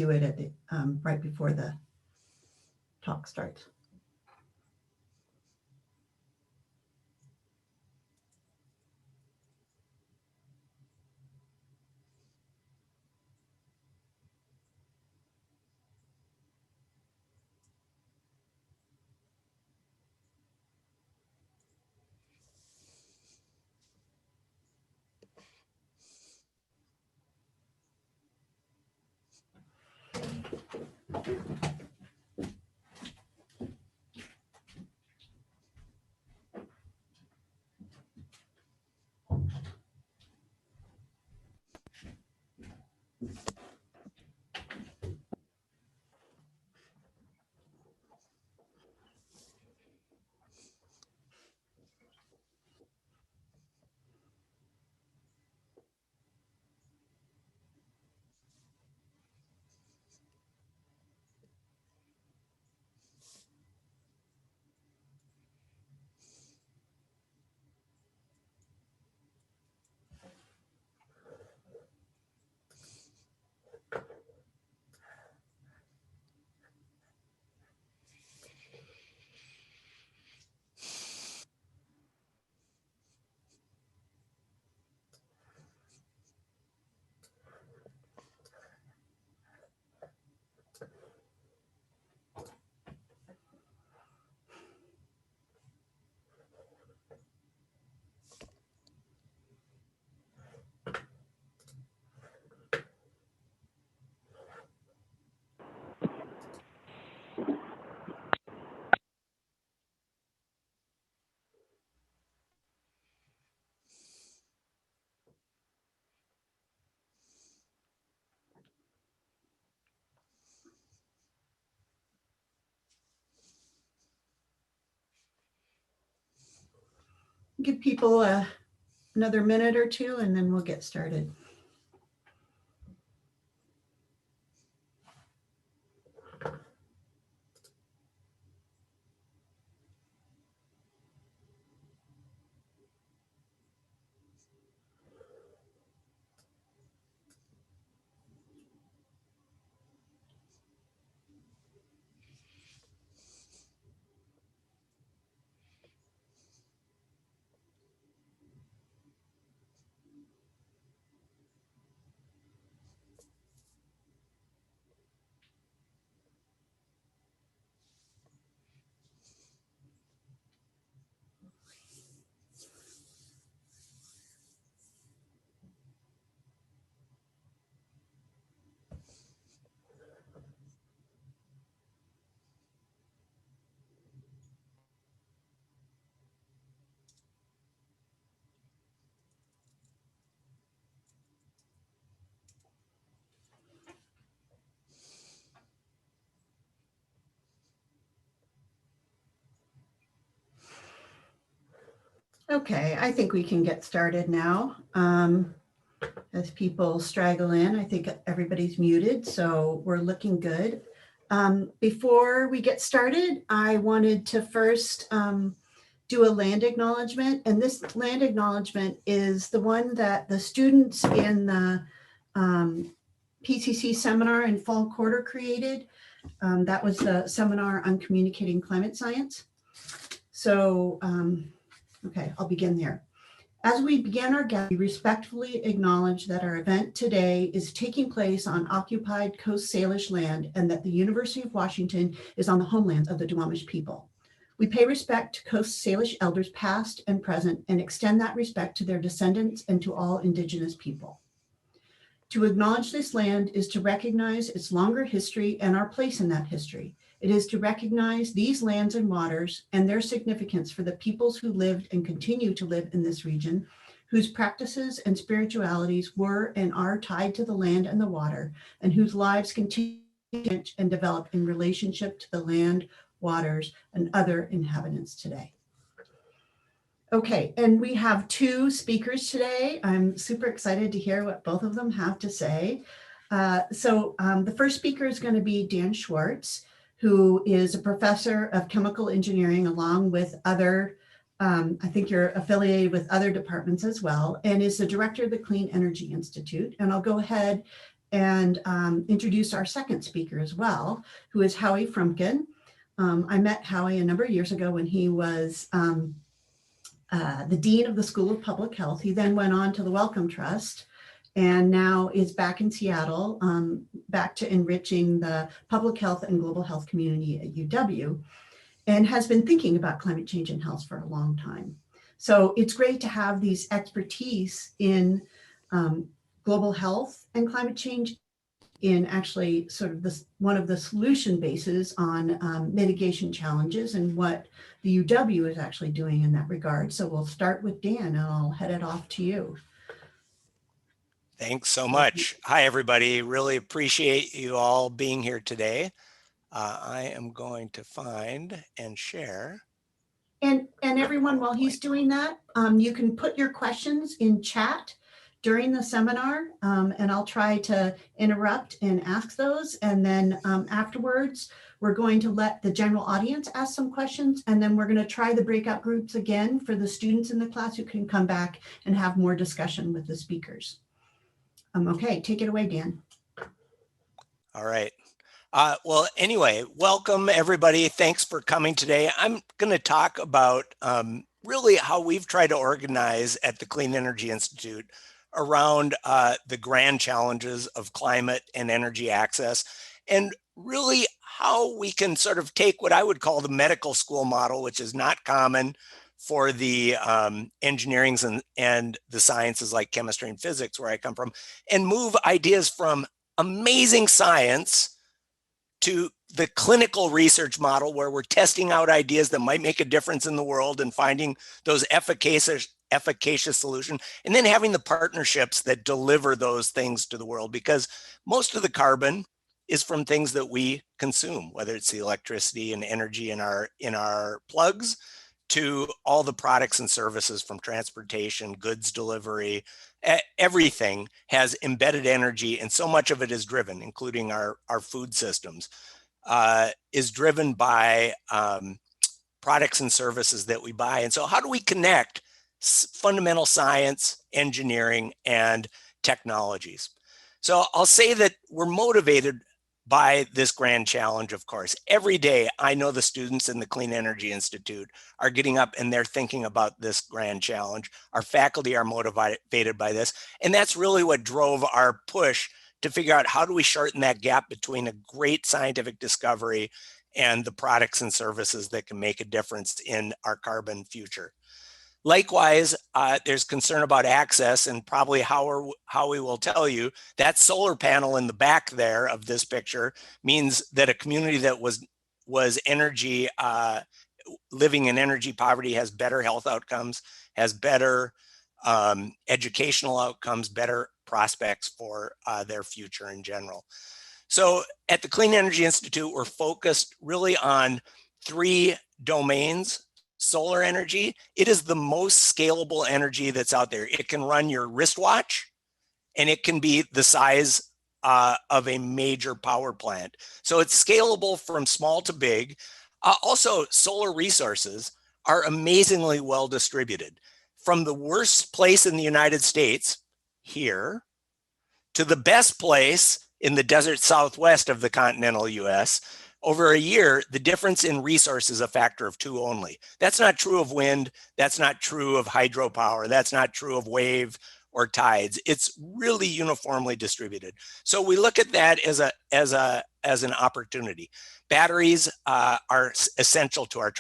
do it at the, right before the talk starts. Give people another minute or two and then we'll get started. Okay, I think we can get started now. As people straggle in, I think everybody's muted, so we're looking good. Before we get started, I wanted to first do a land acknowledgement, and this land acknowledgement is the one that the students in the PCC seminar in fall quarter created. That was the seminar on communicating climate science. So, okay, I'll begin there. As we begin our gathering, we respectfully acknowledge that our event today is taking place on occupied Coast Salish land and that the University of Washington is on the homelands of the Duwamish people. We pay respect to Coast Salish elders past and present and extend that respect to their descendants and to all Indigenous people. To acknowledge this land is to recognize its longer history and our place in that history. It is to recognize these lands and waters and their significance for the peoples who lived and continue to live in this region, whose practices and spiritualities were and are tied to the land and the water, and whose lives continue to change and develop in relationship to the land, waters, and other inhabitants today. Okay, and we have two speakers today. I'm super excited to hear what both of them have to say. The first speaker is going to be Dan Schwartz, who is a professor of chemical engineering along with other, I think you're affiliated with other departments as well, and is the director of the Clean Energy Institute. And I'll go ahead and introduce our second speaker as well, who is Frumkin. I met Howie a number of years ago when he was the Dean of the School of Public Health. He then went on to the Wellcome Trust and now is back in Seattle, back to enriching the public health and global health community at UW, and has been thinking about climate change and health for a long time. So it's great to have these expertise in global health and climate change, in actually sort of this one of the solution bases on mitigation challenges and what the UW is actually doing in that regard. So we'll start with Dan, and I'll head it off to you. Thanks so much. Hi, everybody. Really appreciate you all being here today. I am going to find and share. And everyone, while he's doing that, you can put your questions in chat during the seminar, and I'll try to interrupt and ask those. And then afterwards, we're going to let the general audience ask some questions, and then we're going to try the breakout groups again for the students in the class who can come back and have more discussion with the speakers. Okay, take it away, Dan. All right. Well, anyway, welcome everybody. Thanks for coming today. I'm going to talk about really how we've tried to organize at the Clean Energy Institute around the grand challenges of climate and energy access, and really how we can sort of take what I would call the medical school model, which is not common for the engineerings and the sciences like chemistry and physics, where I come from, and move ideas from amazing science to the clinical research model, where we're testing out ideas that might make a difference in the world and finding those efficacious solution, and then having the partnerships that deliver those things to the world, because most of the carbon is from things that we consume, whether it's the electricity and energy in our plugs, to all the products and services from transportation, goods delivery. Everything has embedded energy, and so much of it is driven, including our food systems, is driven by products and services that we buy. And so how do we connect fundamental science, engineering, and technologies? So I'll say that we're motivated by this grand challenge, of course. Every day, I know the students in the Clean Energy Institute are getting up and they're thinking about this grand challenge. Our faculty are motivated by this. And that's really what drove our push to figure out how do we shorten that gap between a great scientific discovery and the products and services that can make a difference in our carbon future. Likewise, there's concern about access, and probably Howie will tell you that solar panel in the back there of this picture means that a community that was energy living in energy poverty has better health outcomes, has better educational outcomes, better prospects for their future in general. So at the Clean Energy Institute, we're focused really on 3 domains. Solar energy, it is the most scalable energy that's out there. It can run your wristwatch, and it can be the size of a major power plant. So it's scalable from small to big. Also, solar resources are amazingly well distributed. From the worst place in the United States, here, to the best place in the desert southwest of the continental US, over a year, the difference in resource is a factor of 2 only. That's not true of wind. That's not true of hydropower. That's not true of wave or tides. It's really uniformly distributed. So we look at that as an opportunity. Batteries are essential to our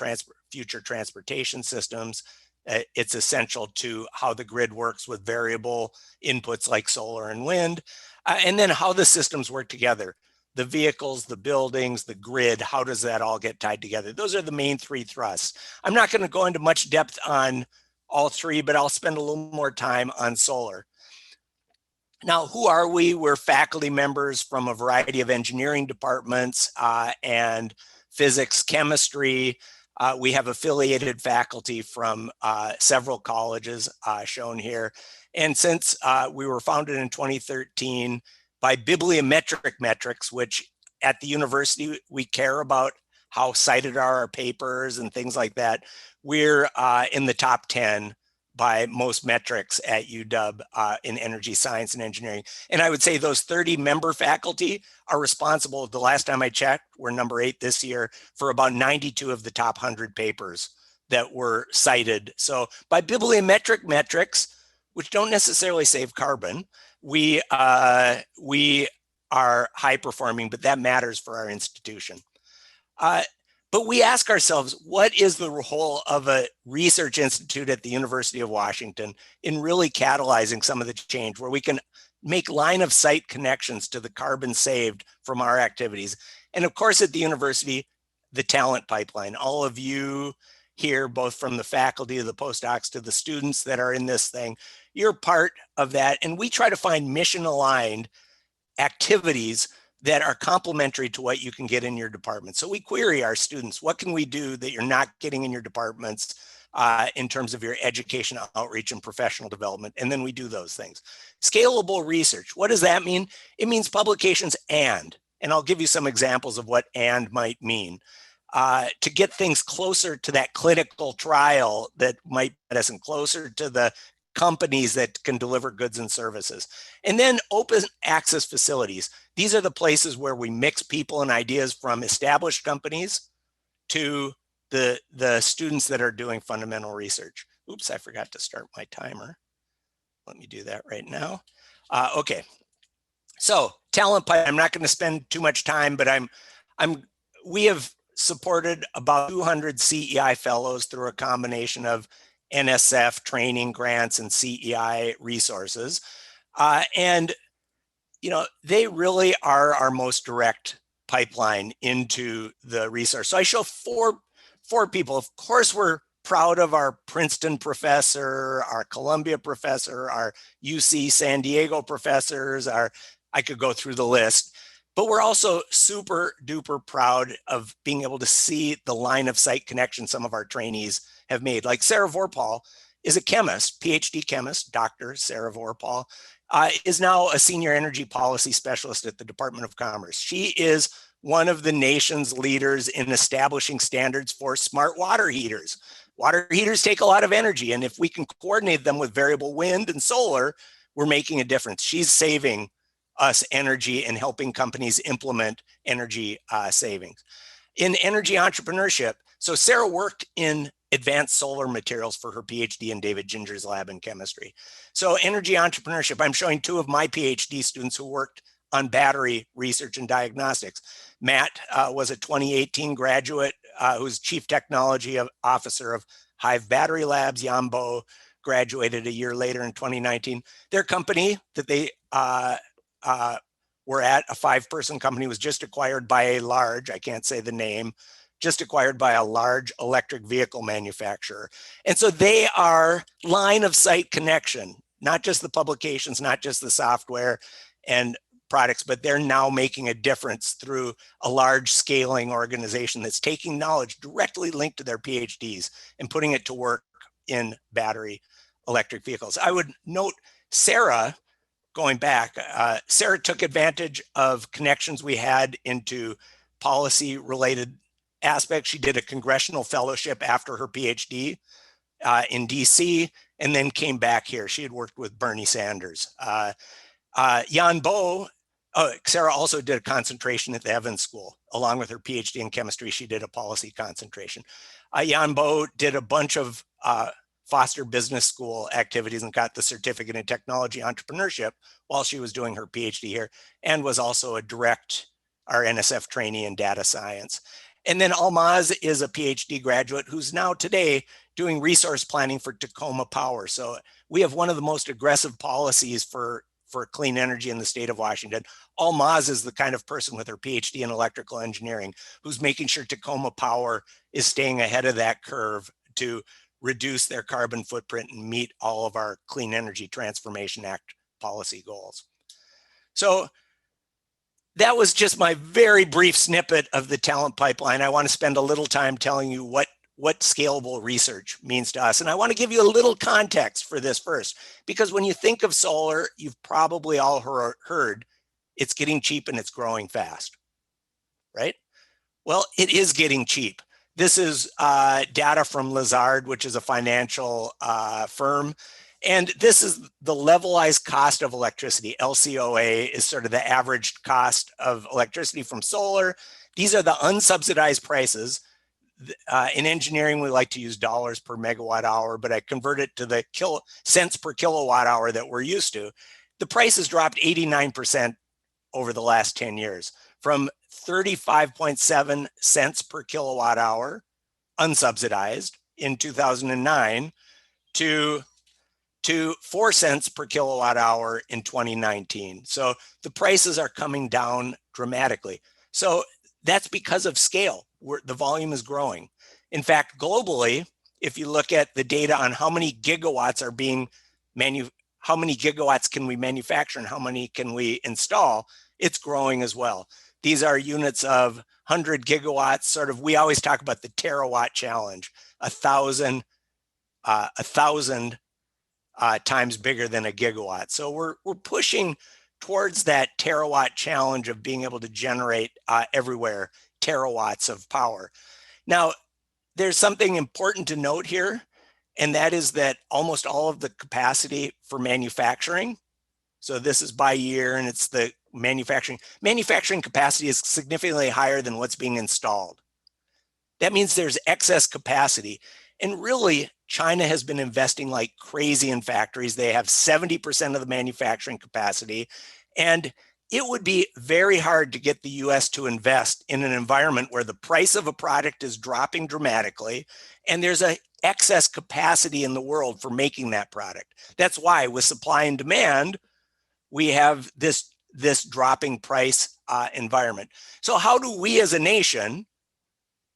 future transportation systems. It's essential to how the grid works with variable inputs like solar and wind, and then how the systems work together. The vehicles, the buildings, the grid, how does that all get tied together? Those are the main 3 thrusts. I'm not going to go into much depth on all 3, but I'll spend a little more time on solar. Now, who are we? We're faculty members from a variety of engineering departments and physics, chemistry. We have affiliated faculty from several colleges shown here. And since we were founded in 2013, by bibliometric metrics, which at the university, we care about how cited are our papers and things like that. We're in the top 10 by most metrics at UW in energy science and engineering. And I would say those 30 member faculty are responsible, the last time I checked, we're number 8 this year, for about 92 of the top 100 papers that were cited. So by bibliometric metrics, which don't necessarily save carbon, we are high performing, but that matters for our institution. But we ask ourselves, what is the role of a research institute at the University of Washington in really catalyzing some of the change, where we can make line of sight connections to the carbon saved from our activities? And of course, at the university, the talent pipeline. All of you here, both from the faculty to the postdocs to the students that are in this thing, you're part of that. And we try to find mission aligned activities that are complementary to what you can get in your department. So we query our students, what can we do that you're not getting in your departments in terms of your education, outreach, and professional development? And then we do those things. Scalable research, what does that mean? It means publications and I'll give you some examples of what and might mean. To get things closer to that clinical trial that might get us and closer to the companies that can deliver goods and services. And then open access facilities. These are the places where we mix people and ideas from established companies to the students that are doing fundamental research. Oops, I forgot to start my timer. Let me do that right now. Okay, so talent pipe. I'm not going to spend too much time, but we have supported about 200 CEI fellows through a combination of NSF training grants and CEI resources. And, they really are our most direct pipeline into the resource. So I show four people. Of course, we're proud of our Princeton professor, our Columbia professor, our UC San Diego professors, I could go through the list. But we're also super duper proud of being able to see the line of sight connection some of our trainees have made. Like Sarah Vorpal is a chemist, PhD chemist, Dr. Sarah Vorpal, is now a senior energy policy specialist at the Department of Commerce. She is one of the nation's leaders in establishing standards for smart water heaters. Water heaters take a lot of energy, and if we can coordinate them with variable wind and solar, we're making a difference. She's saving us energy and helping companies implement energy savings. In energy entrepreneurship, so Sarah worked in advanced solar materials for her PhD in David Ginger's lab in chemistry. So energy entrepreneurship, I'm showing 2 of my PhD students who worked on battery research and diagnostics. Matt was a 2018 graduate who's Chief Technology Officer of Hive Battery Labs. Jan Bo graduated a year later in 2019. Their company that they were at, a 5-person company, was just acquired by a large, I can't say the name, just acquired by a large electric vehicle manufacturer. And so they are line of sight connection, not just the publications, not just the software and products, but they're now making a difference through a large scaling organization that's taking knowledge directly linked to their PhDs and putting it to work in battery electric vehicles. I would note Sarah, going back, Sarah took advantage of connections we had into policy related aspects. She did a congressional fellowship after her PhD in DC and then came back here. She had worked with Bernie Sanders. Jan Bo, Sarah also did a concentration at the Evans School. Along with her PhD in chemistry, she did a policy concentration. Jan Bo did a bunch of Foster Business School activities and got the certificate in technology entrepreneurship while she was doing her PhD here, and was also a direct our NSF trainee in data science. And then Almaz is a PhD graduate who's now today doing resource planning for Tacoma Power. So we have one of the most aggressive policies for clean energy in the state of Washington. Almaz is the kind of person with her PhD in electrical engineering who's making sure Tacoma Power is staying ahead of that curve to reduce their carbon footprint and meet all of our Clean Energy Transformation Act policy goals. So that was just my very brief snippet of the talent pipeline. I want to spend a little time telling you what scalable research means to us. And I want to give you a little context for this first, because when you think of solar, you've probably all heard it's getting cheap and it's growing fast, right? Well, it is getting cheap. This is data from Lazard, which is a financial firm. And this is the levelized cost of electricity. LCOA is sort of the average cost of electricity from solar. These are the unsubsidized prices. In engineering, we like to use dollars per megawatt hour, but I convert it to the cents per kilowatt hour that we're used to. The price has dropped 89% over the last 10 years, from 35.7 cents per kilowatt hour, unsubsidized, in 2009 to 4 cents per kilowatt hour in 2019. So the prices are coming down dramatically. So that's because of scale, where the volume is growing. In fact, globally, if you look at the data on how many gigawatts are being how many gigawatts can we manufacture and how many can we install, it's growing as well. These are units of 100 gigawatts, sort of, we always talk about the terawatt challenge, 1,000 times bigger than a gigawatt. So we're pushing towards that terawatt challenge of being able to generate everywhere terawatts of power. Now, there's something important to note here, and that is that almost all of the capacity for manufacturing, so this is by year and it's the manufacturing capacity is significantly higher than what's being installed. That means there's excess capacity. And really, China has been investing like crazy in factories. They have 70% of the manufacturing capacity. And it would be very hard to get the US to invest in an environment where the price of a product is dropping dramatically and there's an excess capacity in the world for making that product. That's why with supply and demand, we have this dropping price environment. So how do we as a nation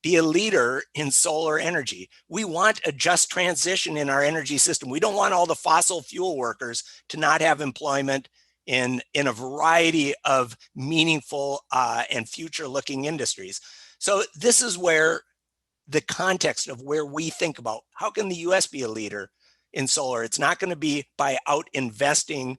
be a leader in solar energy? We want a just transition in our energy system. We don't want all the fossil fuel workers to not have employment in a variety of meaningful and future-looking industries. So this is where the context of where we think about how can the US be a leader in solar. It's not going to be by out investing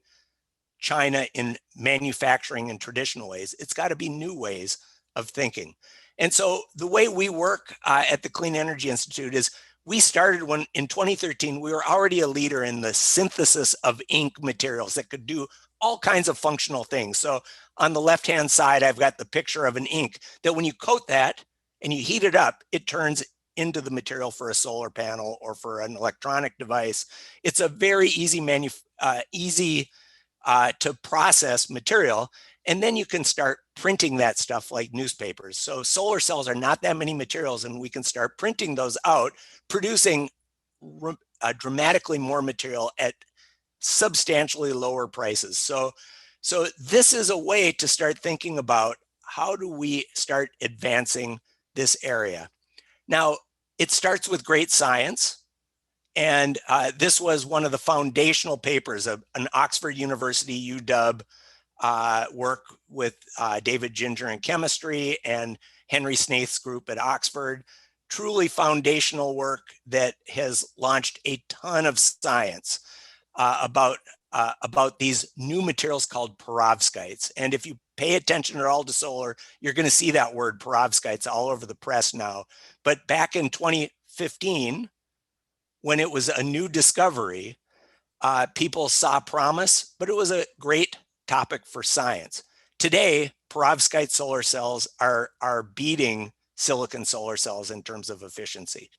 China in manufacturing in traditional ways. It's got to be new ways of thinking. And so the way we work at the Clean Energy Institute is we started when in 2013, we were already a leader in the synthesis of ink materials that could do all kinds of functional things. So on the left-hand side, I've got the picture of an ink that when you coat that and you heat it up, it turns into the material for a solar panel or for an electronic device. It's a very easy to process material. And then you can start printing that stuff like newspapers. So solar cells are not that many materials, and we can start printing those out, producing dramatically more material at substantially lower prices. So this is a way to start thinking about how do we start advancing this area. Now, it starts with great science. And this was one of the foundational papers of an Oxford University UW work with David Ginger in chemistry and Henry Snaith's group at Oxford. Truly foundational work that has launched a ton of science about these new materials called perovskites. And if you pay attention at all to solar, you're going to see that word perovskites all over the press now. But back in 2015, when it was a new discovery, people saw promise, but it was a great topic for science. Today, perovskite solar cells are beating silicon solar cells in terms of efficiency.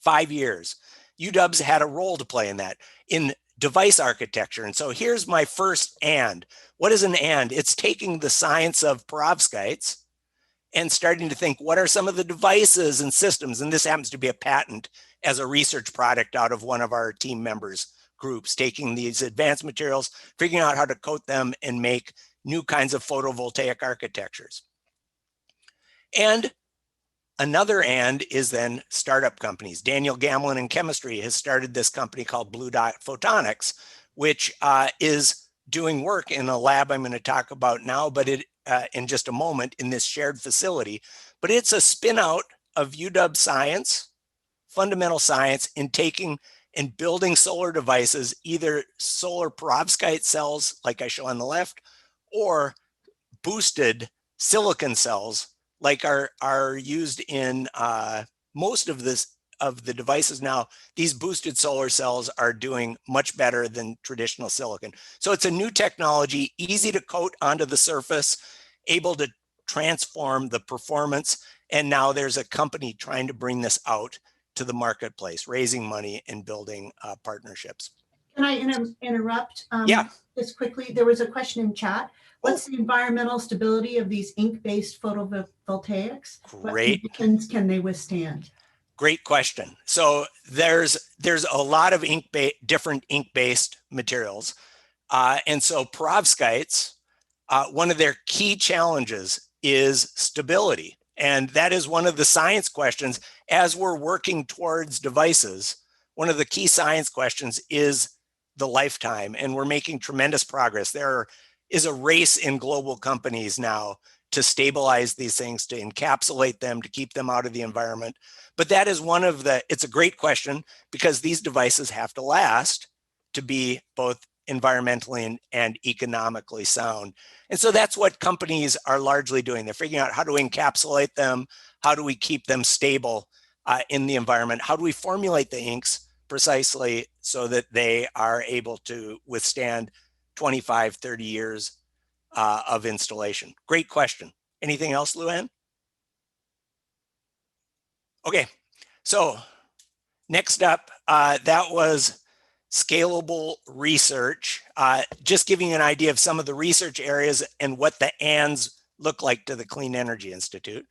5 years. UW's had a role to play in that, in device architecture. And so here's my first and. What is an and? It's taking the science of perovskites and starting to think, what are some of the devices and systems? And this happens to be a patent as a research product out of one of our team members' groups, taking these advanced materials, figuring out how to coat them and make new kinds of photovoltaic architectures. And another and is then startup companies. Daniel Gamlin in chemistry has started this company called Blue Dot Photonics, which is doing work in a lab I'm going to talk about now, but in just a moment in this shared facility. But it's a spin out of UW science, fundamental science, in taking and building solar devices, either solar perovskite cells like I show on the left, or boosted silicon cells like are used in most of the devices now. These boosted solar cells are doing much better than traditional silicon. So it's a new technology, easy to coat onto the surface, able to transform the performance. And now there's a company trying to bring this out to the marketplace, raising money and building partnerships. Can I interrupt? Yeah. Just quickly, there was a question in chat. What's the environmental stability of these ink-based photovoltaics? What Great. conditions can they withstand? Great question. So there's a lot of different ink-based materials. And so perovskites, one of their key challenges is stability. And that is one of the science questions as we're working towards devices. One of the key science questions is the lifetime, and we're making tremendous progress. There is a race in global companies now to stabilize these things, to encapsulate them, to keep them out of the environment. But that is one of it's a great question because these devices have to last to be both environmentally and economically sound. And so that's what companies are largely doing. They're figuring out how to encapsulate them, how do we keep them stable in the environment, how do we formulate the inks precisely so that they are able to withstand 25, 30 years of installation. Great question. Anything else, Luann? Okay, so next up, that was scalable research. Just giving you an idea of some of the research areas and what the ands look like to the Clean Energy Institute.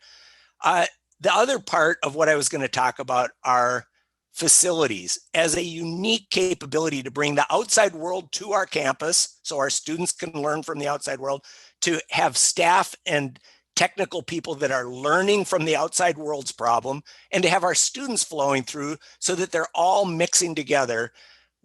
The other part of what I was going to talk about are facilities as a unique capability to bring the outside world to our campus so our students can learn from the outside world, to have staff and technical people that are learning from the outside world's problem, and to have our students flowing through so that they're all mixing together.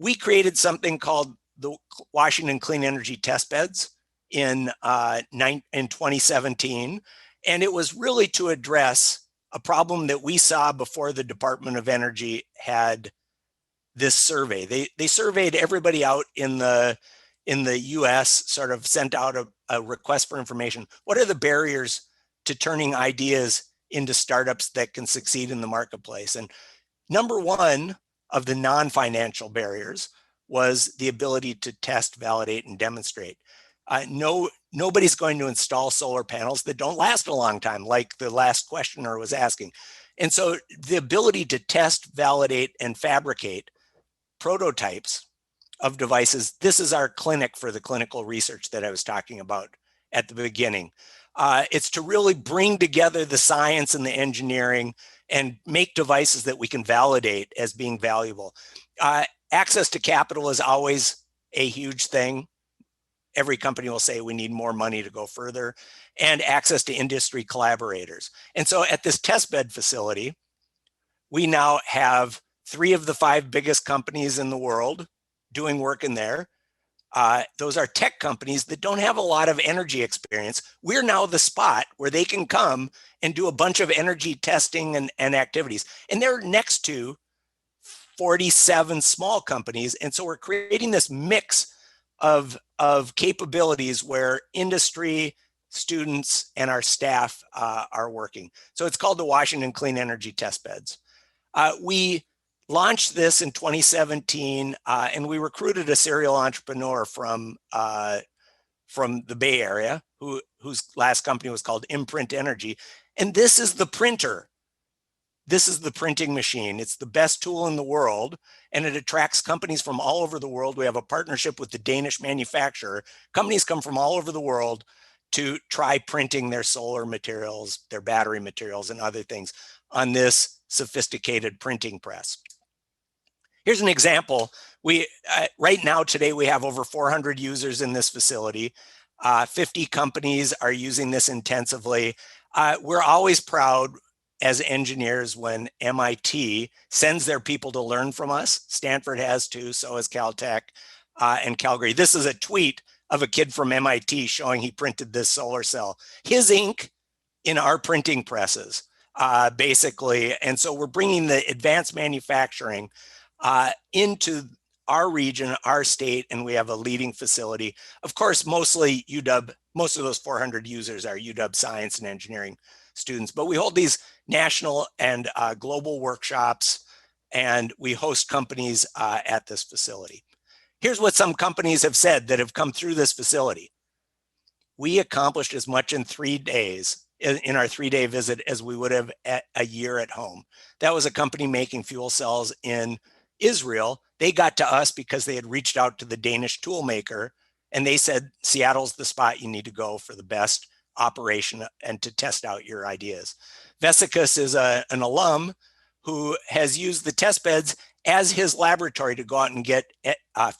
We created something called the Washington Clean Energy Test Beds in 2017, and it was really to address a problem that we saw before the Department of Energy had this survey. They surveyed everybody out in the US, sort of sent out a request for information. What are the barriers to turning ideas into startups that can succeed in the marketplace? And number one of the non-financial barriers was the ability to test, validate, and demonstrate. Nobody's going to install solar panels that don't last a long time, like the last questioner was asking. And so the ability to test, validate, and fabricate prototypes of devices, this is our clinic for the clinical research that I was talking about at the beginning. It's to really bring together the science and the engineering and make devices that we can validate as being valuable. Access to capital is always a huge thing. Every company will say we need more money to go further, and access to industry collaborators. And so at this testbed facility, we now have 3 of the 5 biggest companies in the world doing work in there. Those are tech companies that don't have a lot of energy experience. We're now the spot where they can come and do a bunch of energy testing and activities. And they're next to 47 small companies. And so we're creating this mix of capabilities where industry, students, and our staff are working. So it's called the Washington Clean Energy Test Beds. We launched this in 2017, and we recruited a serial entrepreneur from the Bay Area, whose last company was called Imprint Energy. And this is the printer. This is the printing machine. It's the best tool in the world, and it attracts companies from all over the world. We have a partnership with the Danish manufacturer. Companies come from all over the world to try printing their solar materials, their battery materials, and other things on this sophisticated printing press. Here's an example. Right now, today, we have over 400 users in this facility. 50 companies are using this intensively. We're always proud as engineers when MIT sends their people to learn from us. Stanford has too, so has Caltech and Calgary. This is a tweet of a kid from MIT showing he printed this solar cell. His ink in our printing presses, basically. And so we're bringing the advanced manufacturing into our region, our state, and we have a leading facility. Of course, mostly UW, most of those 400 users are UW science and engineering students, but we hold these national and global workshops, and we host companies at this facility. Here's what some companies have said that have come through this facility. We accomplished as much in 3 days in our 3-day visit as we would have at a year at home. That was a company making fuel cells in Israel. They got to us because they had reached out to the Danish tool maker, and they said, Seattle's the spot you need to go for the best operation and to test out your ideas. Vesicus is an alum who has used the test beds as his laboratory to go out and get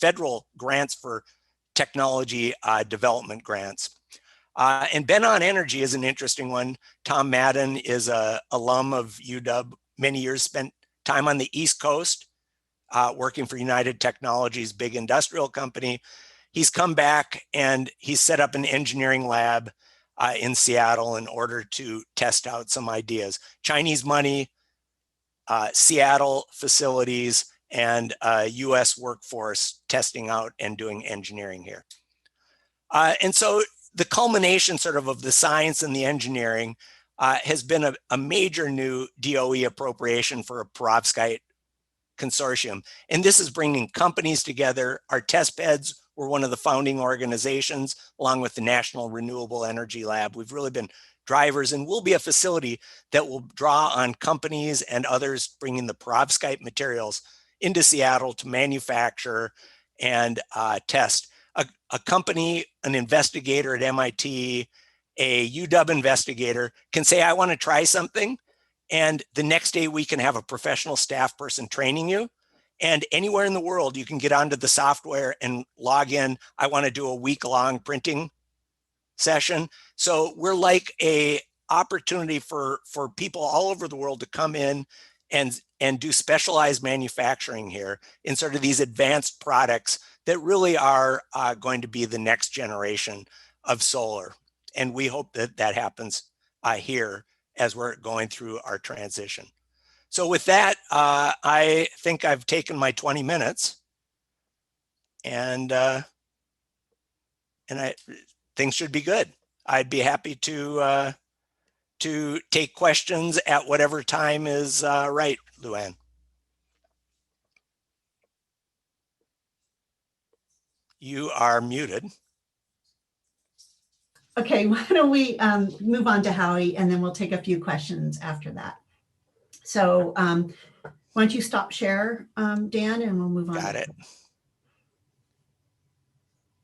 federal grants for technology development grants. And Benon Energy is an interesting one. Tom Madden is an alum of UW, many years spent time on the East Coast working for United Technologies, big industrial company. He's come back and he's set up an engineering lab in Seattle in order to test out some ideas. Chinese money, Seattle facilities, and US workforce testing out and doing engineering here. And so the culmination sort of the science and the engineering has been a major new DOE appropriation for a perovskite consortium. And this is bringing companies together. Our test beds were one of the founding organizations, along with the National Renewable Energy Lab. We've really been drivers, and we'll be a facility that will draw on companies and others bringing the perovskite materials into Seattle to manufacture and test. A company, an investigator at MIT, a UW investigator can say, I want to try something. And the next day we can have a professional staff person training you. And anywhere in the world, you can get onto the software and log in. I want to do a week-long printing session. So we're like a opportunity for people all over the world to come in and do specialized manufacturing here in sort of these advanced products that really are going to be the next generation of solar. And we hope that that happens here as we're going through our transition. So with that, I think I've taken my 20 minutes, and things should be good. I'd be happy to take questions at whatever time is right, Luann. You are muted. Okay, why don't we move on to Howie, and then we'll take a few questions after that. So why don't you stop share, Dan, and we'll move on. Got it.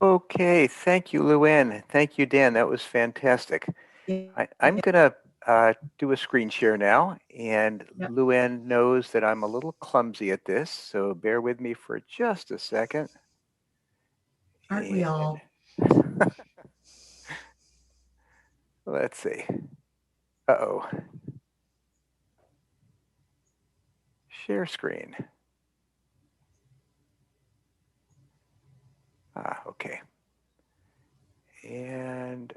Okay, thank you, Luann. Thank you, Dan. That was fantastic. Yeah. I'm going to do a screen share now, and Yep. Luann knows that I'm a little clumsy at this, so bear with me for just a second. Aren't we all? Let's see. Uh-oh. Share screen. Okay. And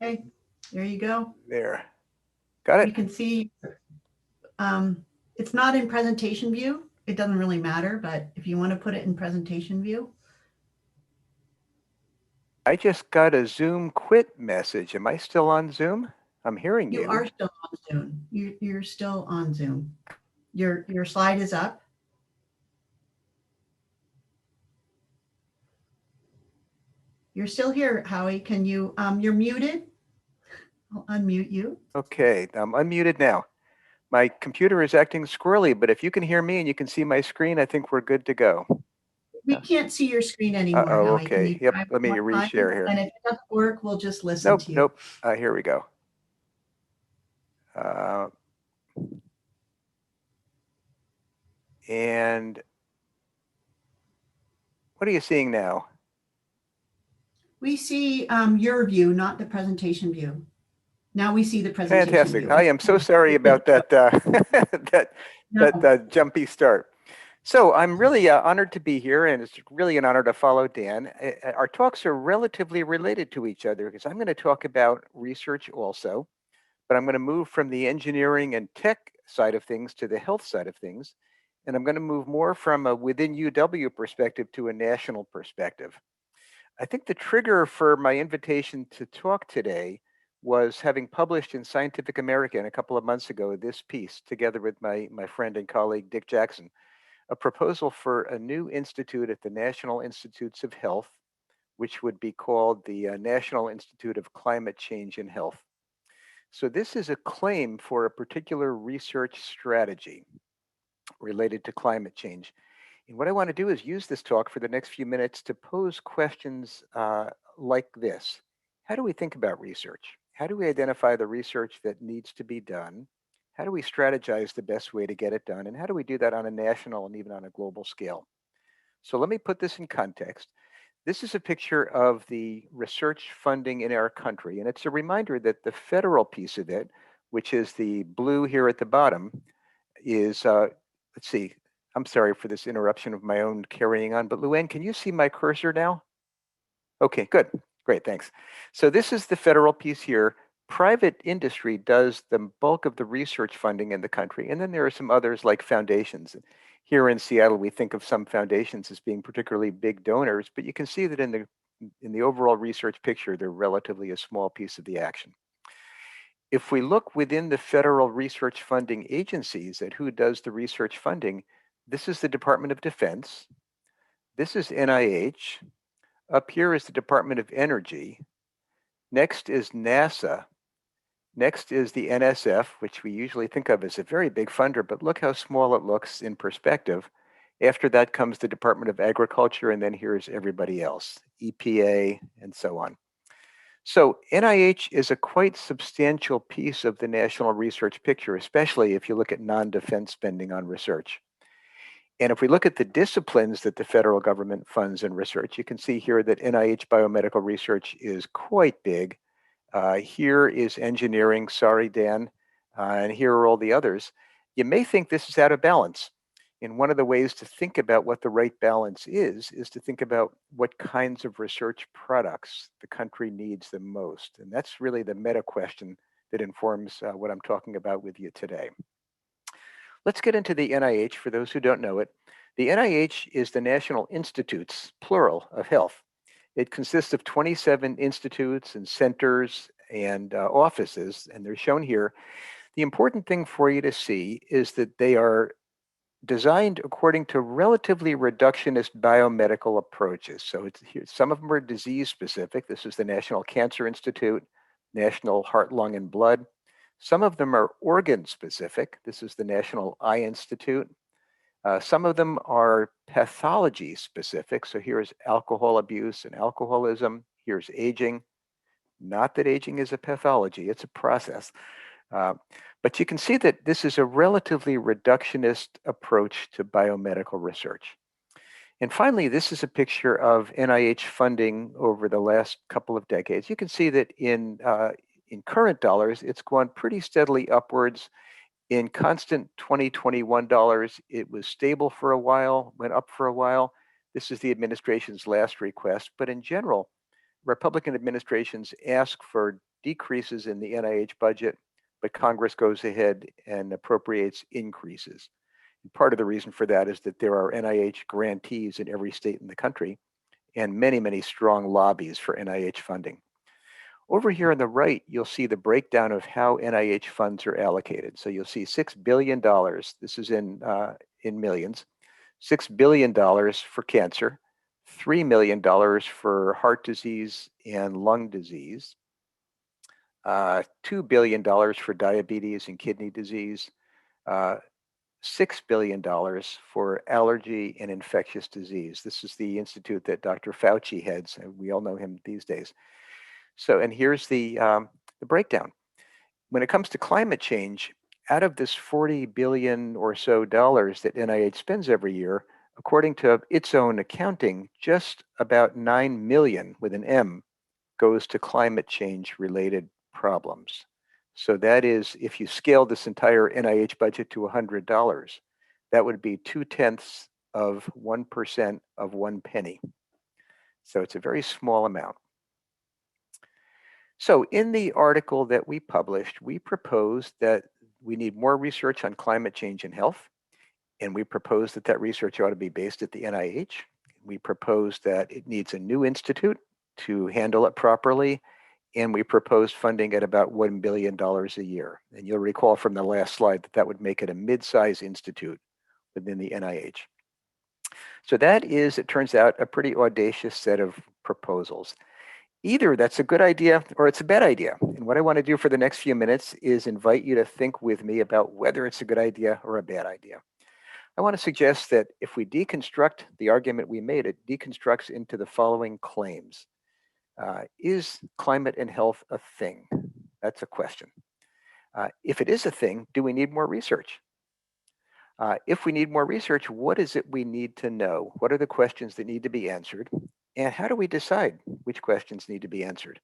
Okay, there you go. there. Got You it? can see it's not in presentation view. It doesn't really matter, but if you want to put it in presentation view. I just got a Zoom quit message. Am I still on Zoom? I'm hearing you. You are still on Zoom. You're still on Zoom. Your slide is up. You're still here, Howie. Can you, you're muted. I'll unmute you. Okay, I'm unmuted now. My computer is acting squirrely, but if you can hear me and you can see my screen, I think we're good to go. We can't see your screen anymore, Howie. Can Okay. you Yep. try Let me one more time? reshare here. And if it doesn't work, we'll just listen Nope. to you. Nope. Here we go. And what are you seeing now? We see your view, not the presentation view. Now we see the presentation Fantastic. view. I am so sorry about that that jumpy start. So I'm really honored to be here, and it's really an honor to follow Dan. Our talks are relatively related to each other because I'm going to talk about research also, but I'm going to move from the engineering and tech side of things to the health side of things. and I'm going to move more from a within UW perspective to a national perspective. I think the trigger for my invitation to talk today was having published in Scientific American a couple of months ago this piece, together with my friend and colleague Dick Jackson, a proposal for a new institute at the National Institutes of Health, which would be called the National Institute of Climate Change and Health. So this is a claim for a particular research strategy related to climate change. And what I want to do is use this talk for the next few minutes to pose questions like this. How do we think about research? How do we identify the research that needs to be done? How do we strategize the best way to get it done? And how do we do that on a national and even on a global scale? So let me put this in context. This is a picture of the research funding in our country. And it's a reminder that the federal piece of it, which is the blue here at the bottom, is, let's see, I'm sorry for this interruption of my own carrying on, but Luann, can you see my cursor now? Okay, good, great, thanks. So this is the federal piece here. Private industry does the bulk of the research funding in the country. And then there are some others like foundations. Here in Seattle, we think of some foundations as being particularly big donors, but you can see that in the overall research picture, they're relatively a small piece of the action. If we look within the federal research funding agencies at who does the research funding, this is the Department of Defense. This is NIH. Up here is the Department of Energy. Next is NASA. Next is the NSF, which we usually think of as a very big funder, but look how small it looks in perspective. After that comes the Department of Agriculture, and then here's everybody else, EPA, and so on. So NIH is a quite substantial piece of the national research picture, especially if you look at non-defense spending on research. And if we look at the disciplines that the federal government funds in research, you can see here that NIH biomedical research is quite big. Here is engineering, sorry, Dan, and here are all the others. You may think this is out of balance. And one of the ways to think about what the right balance is to think about what kinds of research products the country needs the most. And that's really the meta question that informs what I'm talking about with you today. Let's get into the NIH for those who don't know it. The NIH is the National Institutes, plural, of Health. It consists of 27 institutes and centers and offices, and they're shown here. The important thing for you to see is that they are designed according to relatively reductionist biomedical approaches. So some of them are disease specific. This is the National Cancer Institute, National Heart, Lung, and Blood. Some of them are organ specific. This is the National Eye Institute. Some of them are pathology specific. So here's alcohol abuse and alcoholism. Here's aging. Not that aging is a pathology, it's a process. But you can see that this is a relatively reductionist approach to biomedical research. And finally, this is a picture of NIH funding over the last couple of decades. You can see that in current dollars, it's gone pretty steadily upwards. In constant 2021 dollars, it was stable for a while, went up for a while. This is the administration's last request. But in general, Republican administrations ask for decreases in the NIH budget, but Congress goes ahead and appropriates increases. And part of the reason for that is that there are NIH grantees in every state in the country and many, many strong lobbies for NIH funding. Over here on the right, you'll see the breakdown of how NIH funds are allocated. So you'll see $6 billion, this is in millions, $6 billion for cancer, $3 million for heart disease and lung disease, $2 billion for diabetes and kidney disease, $6 billion for allergy and infectious disease. This is the institute that Dr. Fauci heads, and we all know him these days. So, and here's the breakdown. When it comes to climate change, out of this $40 billion or so dollars that NIH spends every year, according to its own accounting, just about 9 million with an M goes to climate change related problems. So that is, if you scale this entire NIH budget to $100, that would be 0.2% of 1 penny. So it's a very small amount. So in the article that we published, we proposed that we need more research on climate change and health. And we propose that that research ought to be based at the NIH. We propose that it needs a new institute to handle it properly. And we proposed funding at about $1 billion a year. And you'll recall from the last slide that that would make it a mid-size institute within the NIH. So that is, it turns out, a pretty audacious set of proposals. Either that's a good idea or it's a bad idea. And what I want to do for the next few minutes is invite you to think with me about whether it's a good idea or a bad idea. I want to suggest that if we deconstruct the argument we made, it deconstructs into the following claims. Is climate and health a thing? That's a question. If it is a thing, do we need more research? If we need more research, what is it we need to know? What are the questions that need to be answered? And how do we decide which questions need to be answered?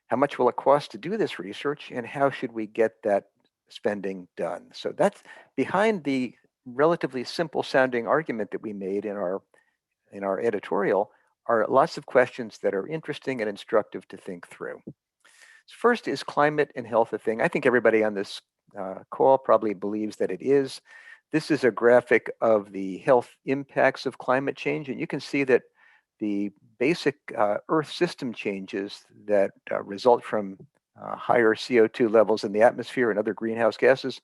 How much will it cost to do this research? And how should we get that spending done? So that's behind the relatively simple sounding argument that we made in our editorial are lots of questions that are interesting and instructive to think through. First, is climate and health a thing? I think everybody on this call probably believes that it is. This is a graphic of the health impacts of climate change, and you can see that the basic Earth system changes that result from higher CO2 levels in the atmosphere and other greenhouse gases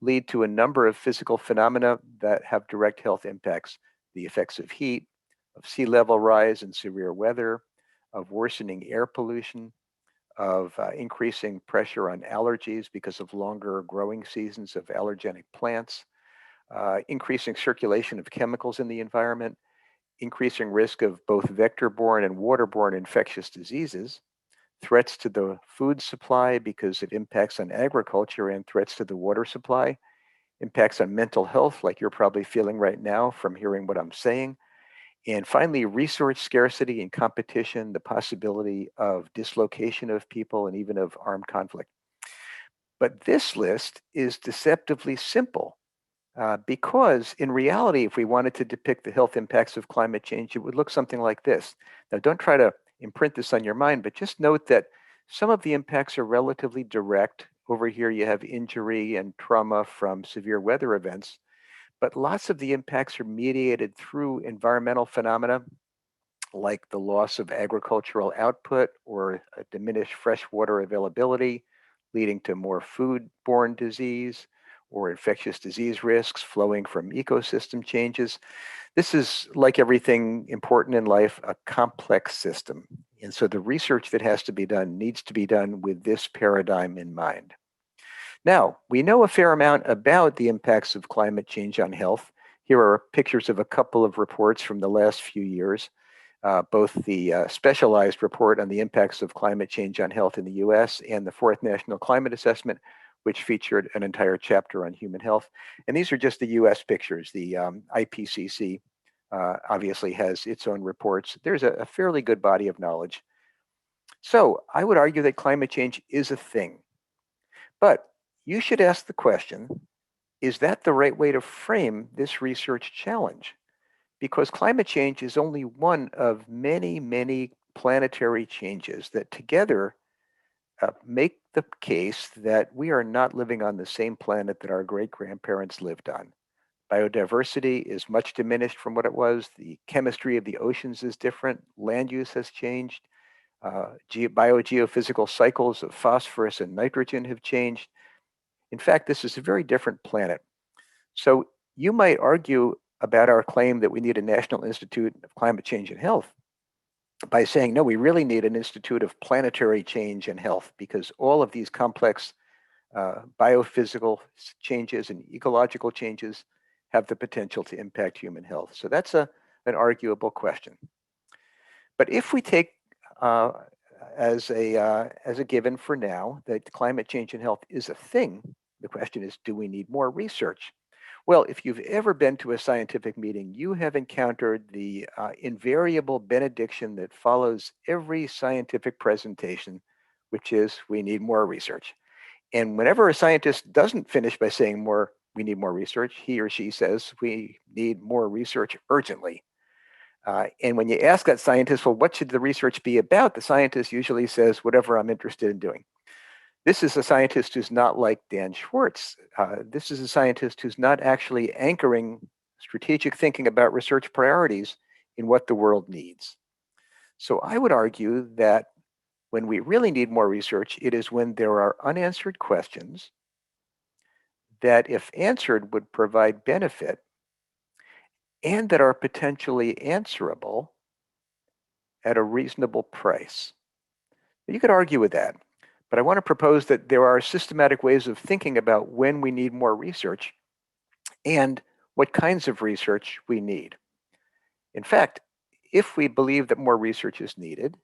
lead to a number of physical phenomena that have direct health impacts. The effects of heat, of sea level rise and severe weather, of worsening air pollution, of increasing pressure on allergies because of longer growing seasons of allergenic plants, increasing circulation of chemicals in the environment, increasing risk of both vector-borne and waterborne infectious diseases, threats to the food supply because it impacts on agriculture and threats to the water supply, impacts on mental health like you're probably feeling right now from hearing what I'm saying, and finally, resource scarcity and competition, the possibility of dislocation of people and even of armed conflict. But this list is deceptively simple because in reality, if we wanted to depict the health impacts of climate change, it would look something like this. Now, don't try to imprint this on your mind, but just note that some of the impacts are relatively direct. Over here, you have injury and trauma from severe weather events. But lots of the impacts are mediated through environmental phenomena like the loss of agricultural output or a diminished freshwater availability, leading to more food-borne disease or infectious disease risks flowing from ecosystem changes. This is, like everything important in life, a complex system. And so the research that has to be done needs to be done with this paradigm in mind. Now, we know a fair amount about the impacts of climate change on health. Here are pictures of a couple of reports from the last few years, both the specialized report on the impacts of climate change on health in the US and the Fourth National Climate Assessment, which featured an entire chapter on human health. And these are just the US pictures. The IPCC obviously has its own reports. There's a fairly good body of knowledge. So I would argue that climate change is a thing. But you should ask the question, is that the right way to frame this research challenge? Because climate change is only one of many, many planetary changes that together make the case that we are not living on the same planet that our great-grandparents lived on. Biodiversity is much diminished from what it was. The chemistry of the oceans is different. Land use has changed. Biogeophysical cycles of phosphorus and nitrogen have changed. In fact, this is a very different planet. So you might argue about our claim that we need a National Institute of Climate Change and Health by saying, no, we really need an Institute of Planetary Change and Health because all of these complex biophysical changes and ecological changes have the potential to impact human health. So that's an arguable question. But if we take as a given for now that climate change and health is a thing, the question is, do we need more research? Well, if you've ever been to a scientific meeting, you have encountered the invariable benediction that follows every scientific presentation, which is we need more research. And whenever a scientist doesn't finish by saying we need more research, he or she says we need more research urgently. And when you ask that scientist, well, what should the research be about? The scientist usually says, whatever I'm interested in doing. This is a scientist who's not like Dan Schwartz. This is a scientist who's not actually anchoring strategic thinking about research priorities in what the world needs. So I would argue that when we really need more research, it is when there are unanswered questions that, if answered, would provide benefit and that are potentially answerable at a reasonable price. You could argue with that, but I want to propose that there are systematic ways of thinking about when we need more research and what kinds of research we need. In fact, if we believe that more research is needed,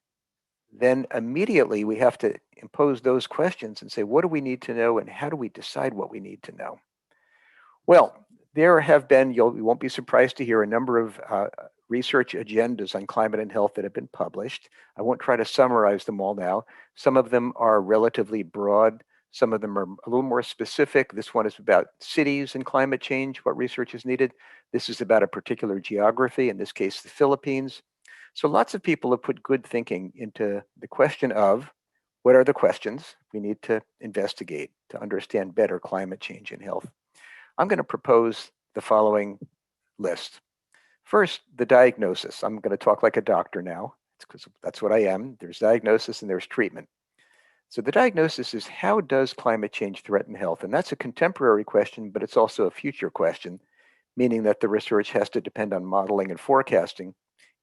then immediately we have to impose those questions and say, what do we need to know and how do we decide what we need to know? Well, there have been, you won't be surprised to hear, a number of research agendas on climate and health that have been published. I won't try to summarize them all now. Some of them are relatively broad. Some of them are a little more specific. This one is about cities and climate change, what research is needed. This is about a particular geography, in this case, the Philippines. So lots of people have put good thinking into the question of what are the questions we need to investigate to understand better climate change and health. I'm going to propose the following list. First, the diagnosis. I'm going to talk like a doctor now. It's because that's what I am. There's diagnosis and there's treatment. So the diagnosis is, how does climate change threaten health? And that's a contemporary question, but it's also a future question, meaning that the research has to depend on modeling and forecasting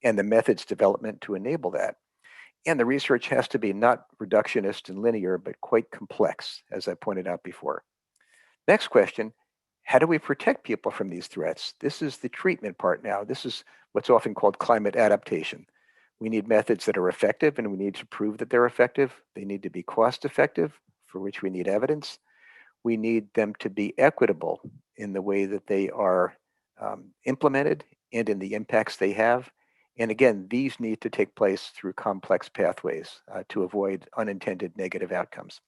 and the methods development to enable that. And the research has to be not reductionist and linear, but quite complex, as I pointed out before. Next question, how do we protect people from these threats? This is the treatment part now. This is what's often called climate adaptation. We need methods that are effective, and we need to prove that they're effective. They need to be cost effective, for which we need evidence. We need them to be equitable in the way that they are implemented and in the impacts they have. And again, these need to take place through complex pathways to avoid unintended negative outcomes.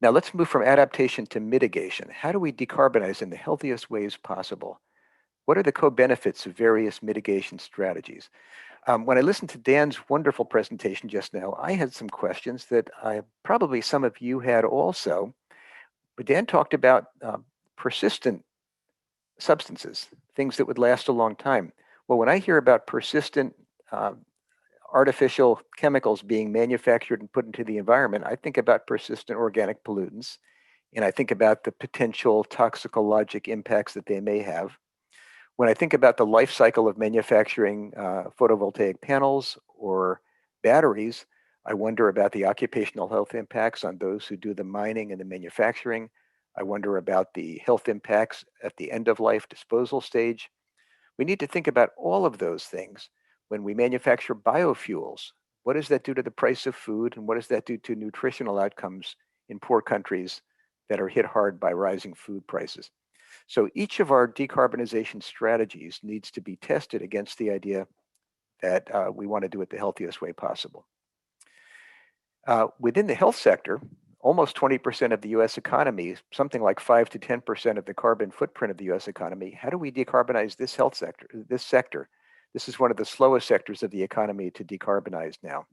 Now let's move from adaptation to mitigation. How do we decarbonize in the healthiest ways possible? What are the co-benefits of various mitigation strategies? When I listened to Dan's wonderful presentation just now, I had some questions that probably some of you had also. But Dan talked about persistent substances, things that would last a long time. Well, when I hear about persistent artificial chemicals being manufactured and put into the environment, I think about persistent organic pollutants, and I think about the potential toxicologic impacts that they may have. When I think about the life cycle of manufacturing photovoltaic panels or batteries, I wonder about the occupational health impacts on those who do the mining and the manufacturing. I wonder about the health impacts at the end of life disposal stage. We need to think about all of those things. When we manufacture biofuels, what does that do to the price of food, and what does that do to nutritional outcomes in poor countries that are hit hard by rising food prices? So each of our decarbonization strategies needs to be tested against the idea that we want to do it the healthiest way possible. Within the health sector, almost 20% of the US economy, something like 5 to 10% of the carbon footprint of the US economy. How do we decarbonize this health sector, this sector? This is one of the slowest sectors of the economy to decarbonize now.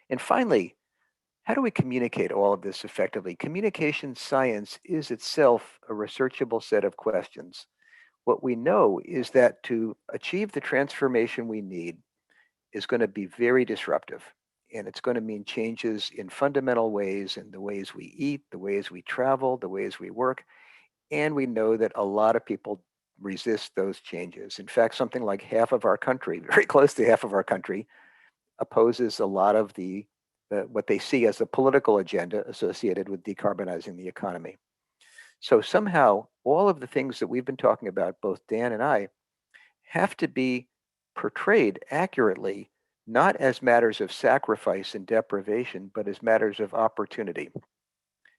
And finally, how do we communicate all of this effectively? Communication science is itself a researchable set of questions. What we know is that to achieve the transformation we need is going to be very disruptive. And it's going to mean changes in fundamental ways, in the ways we eat, the ways we travel, the ways we work. And we know that a lot of people resist those changes. In fact, something like half of our country, very close to half of our country, opposes a lot of what they see as a political agenda associated with decarbonizing the economy. So somehow, all of the things that we've been talking about, both Dan and I, have to be portrayed accurately, not as matters of sacrifice and deprivation, but as matters of opportunity.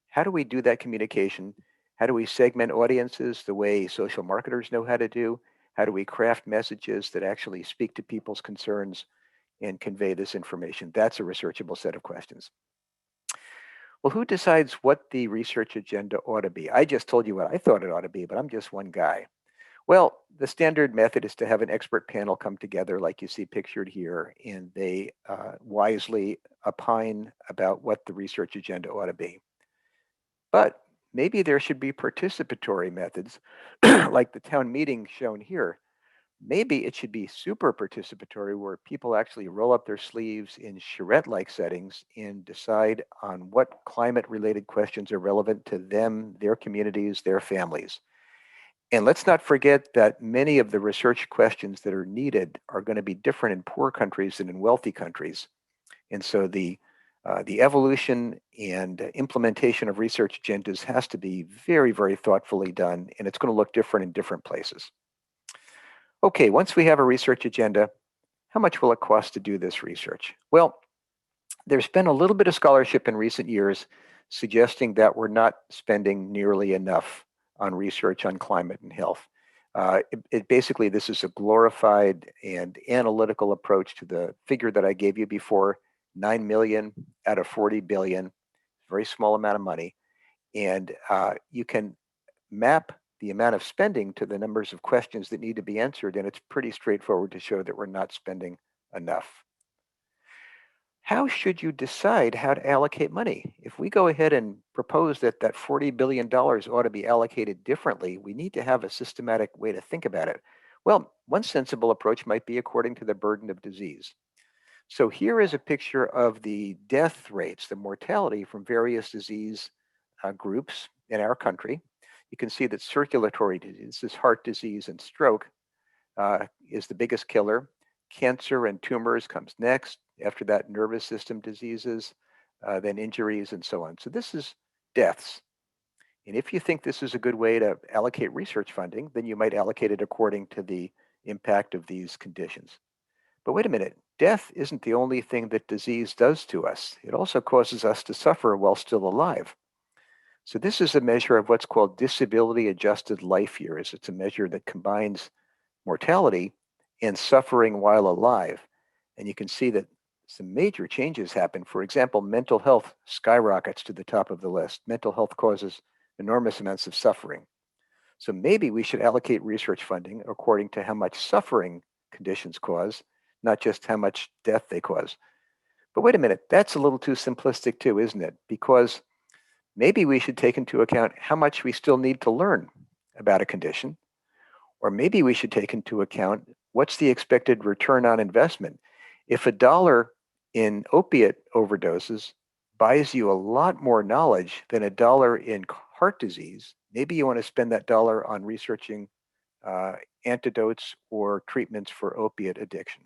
How do we do that communication? How do we segment audiences the way social marketers know how to do? How do we craft messages that actually speak to people's concerns and convey this information? That's a researchable set of questions. Well, who decides what the research agenda ought to be? I just told you what I thought it ought to be, but I'm just one guy. Well, the standard method is to have an expert panel come together like you see pictured here, and they wisely opine about what the research agenda ought to be. But maybe there should be participatory methods like the town meeting shown here. Maybe it should be super participatory where people actually roll up their sleeves in charrette-like settings and decide on what climate-related questions are relevant to them, their communities, their families. And let's not forget that many of the research questions that are needed are going to be different in poor countries than in wealthy countries. And so the evolution and implementation of research agendas has to be very, very thoughtfully done, and it's going to look different in different places. Okay, once we have a research agenda, how much will it cost to do this research? Well, there's been a little bit of scholarship in recent years suggesting that we're not spending nearly enough on research on climate and health. Basically, this is a glorified and analytical approach to the figure that I gave you before, 9 million out of 40 billion, very small amount of money. And you can map the amount of spending to the numbers of questions that need to be answered, and it's pretty straightforward to show that we're not spending enough. How should you decide how to allocate money? If we go ahead and propose that that $40 billion ought to be allocated differently, we need to have a systematic way to think about it. Well, one sensible approach might be according to the burden of disease. So here is a picture of the death rates, the mortality from various disease groups in our country. You can see that circulatory disease, this is heart disease and stroke, is the biggest killer. Cancer and tumors comes next. After that, nervous system diseases, then injuries and so on. So this is deaths. And if you think this is a good way to allocate research funding, then you might allocate it according to the impact of these conditions. But wait a minute, death isn't the only thing that disease does to us. It also causes us to suffer while still alive. So this is a measure of what's called disability adjusted life years. It's a measure that combines mortality and suffering while alive. And you can see that some major changes happen. For example, mental health skyrockets to the top of the list. Mental health causes enormous amounts of suffering. So maybe we should allocate research funding according to how much suffering conditions cause, not just how much death they cause. But wait a minute, that's a little too simplistic too, isn't it? Because maybe we should take into account how much we still need to learn about a condition, or maybe we should take into account what's the expected return on investment. If $1 in opiate overdoses buys you a lot more knowledge than $1 in heart disease, maybe you want to spend that dollar on researching antidotes or treatments for opiate addiction.